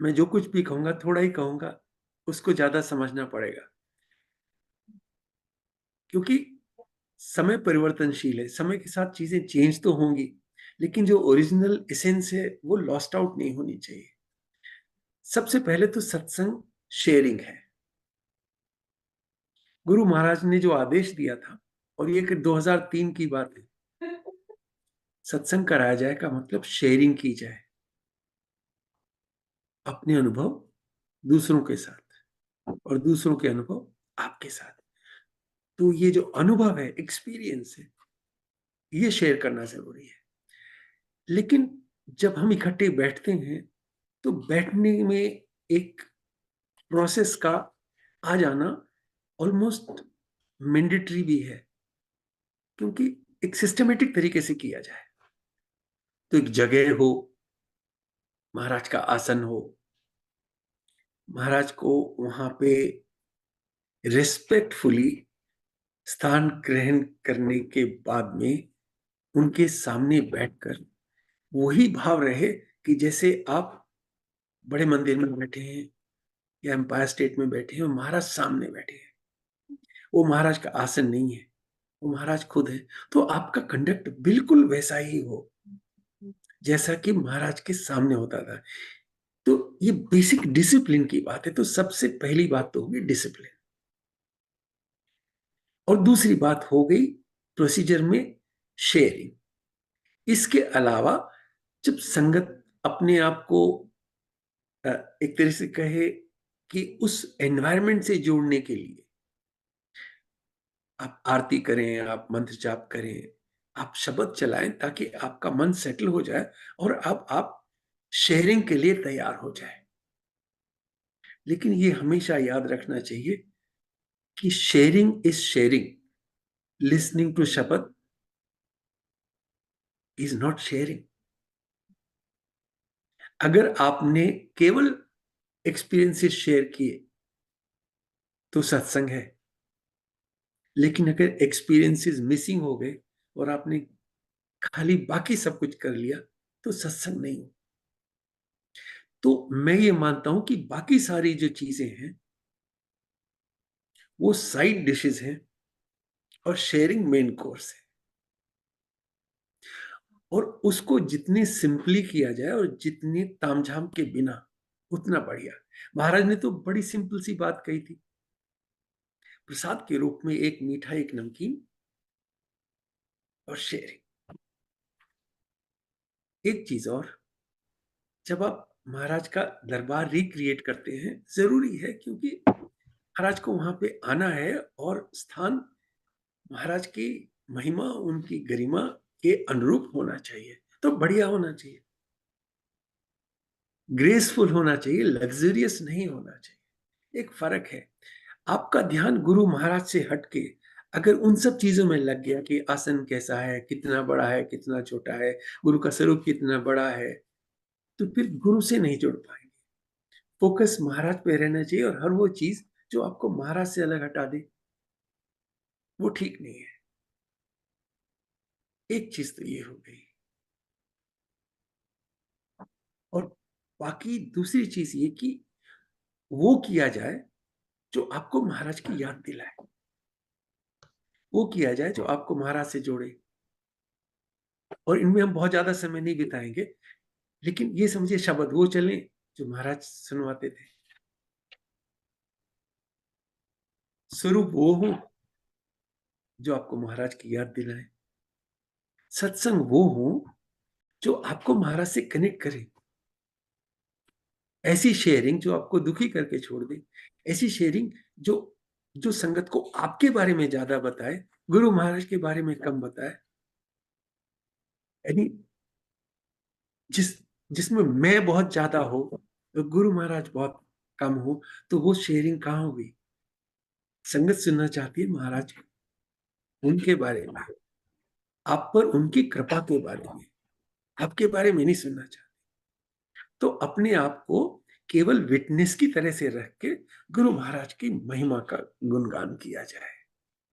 मैं जो कुछ भी कहूंगा थोड़ा ही कहूंगा, उसको ज्यादा समझना पड़ेगा, क्योंकि समय परिवर्तनशील है, समय के साथ चीजें चेंज तो होंगी, लेकिन जो ओरिजिनल एसेंस है वो लॉस्ट आउट नहीं होनी चाहिए। सबसे पहले तो सत्संग शेयरिंग है। गुरु महाराज ने जो आदेश दिया था, और ये 2003 की बात है, सत्संग कराया जाए का मतलब शेयरिंग की जाए, अपने अनुभव दूसरों के साथ और दूसरों के अनुभव आपके साथ। तो ये जो अनुभव है, एक्सपीरियंस है, ये शेयर करना जरूरी है। लेकिन जब हम इकट्ठे बैठते हैं तो बैठने में एक प्रोसेस का आ जाना ऑलमोस्ट मैंडेटरी भी है, क्योंकि एक सिस्टमेटिक तरीके से किया जाए। तो एक जगह हो, महाराज का आसन हो, महाराज को वहां पे रिस्पेक्टफुली स्थान ग्रहण करने के बाद में उनके सामने बैठकर वही भाव रहे कि जैसे आप बड़े मंदिर में बैठे हैं या एम्पायर स्टेट में बैठे हैं और महाराज सामने बैठे हैं। वो महाराज का आसन नहीं है, वो महाराज खुद है। तो आपका कंडक्ट बिल्कुल वैसा ही हो जैसा कि महाराज के सामने होता था। तो ये बेसिक डिसिप्लिन की बात है। तो सबसे पहली बात तो होगी डिसिप्लिन, और दूसरी बात हो गई प्रोसीजर में शेयरिंग। इसके अलावा जब संगत अपने आप को एक तरह से कहे कि उस एनवायरनमेंट से जोड़ने के लिए आप आरती करें, आप मंत्र जाप करें, आप शब्द चलाएं, ताकि आपका मन सेटल हो जाए और अब आप शेयरिंग के लिए तैयार हो जाए। लेकिन ये हमेशा याद रखना चाहिए कि sharing is sharing, listening to शब्द इज नॉट शेयरिंग। अगर आपने केवल एक्सपीरियंसेस शेयर किए तो सत्संग है, लेकिन अगर एक्सपीरियंसेस मिसिंग हो गए और आपने खाली बाकी सब कुछ कर लिया तो सत्संग नहीं हो। तो मैं ये मानता हूं कि बाकी सारी जो चीजें हैं वो साइड डिशेस हैं और शेयरिंग मेन कोर्स है। और उसको जितनी सिंपली किया जाए और जितनी तामझाम के बिना, उतना बढ़िया। महाराज ने तो बड़ी सिंपल सी बात कही थी, प्रसाद के रूप में एक मीठा, एक नमकीन और शेयरिंग। एक चीज और, जब आप महाराज का दरबार रिक्रिएट करते हैं, जरूरी है क्योंकि महाराज को वहां पे आना है और स्थान महाराज की महिमा, उनकी गरिमा के अनुरूप होना चाहिए। तो बढ़िया होना चाहिए, ग्रेसफुल होना चाहिए, लग्जरियस नहीं होना चाहिए। एक फर्क है। आपका ध्यान गुरु महाराज से हटके अगर उन सब चीजों में लग गया कि आसन कैसा है, कितना बड़ा है, कितना छोटा है, गुरु का स्वरूप कितना बड़ा है, तो फिर गुरु से नहीं जुड़ पाएंगे। फोकस महाराज पे रहना चाहिए, और हर वो चीज जो आपको महाराज से अलग हटा दे वो ठीक नहीं है। एक चीज तो ये हो गई। और बाकी दूसरी चीज ये कि वो किया जाए जो आपको महाराज की याद दिलाए, वो किया जाए जो आपको महाराज से जोड़े। और इनमें हम बहुत ज्यादा समय नहीं बिताएंगे, लेकिन ये समझिए शब्द वो चले जो महाराज सुनवाते थे, स्वरूप वो हो जो आपको महाराज की याद दिलाए, सत्संग वो हो जो आपको महाराज से कनेक्ट करे, ऐसी शेयरिंग जो आपको दुखी करके छोड़ दे, ऐसी शेयरिंग जो जो संगत को आपके बारे में ज्यादा बताए, गुरु महाराज के बारे में कम बताए। यानी जिस जिसमें मैं बहुत ज्यादा हो तो गुरु महाराज बहुत कम हो, तो वो शेयरिंग कहाँ होगी। संगत सुनना चाहती है महाराज उनके बारे में, आप पर उनकी कृपा के बारे में, आपके बारे में नहीं सुनना चाहती। तो अपने आप को केवल विटनेस की तरह से रख के गुरु महाराज की महिमा का गुणगान किया जाए।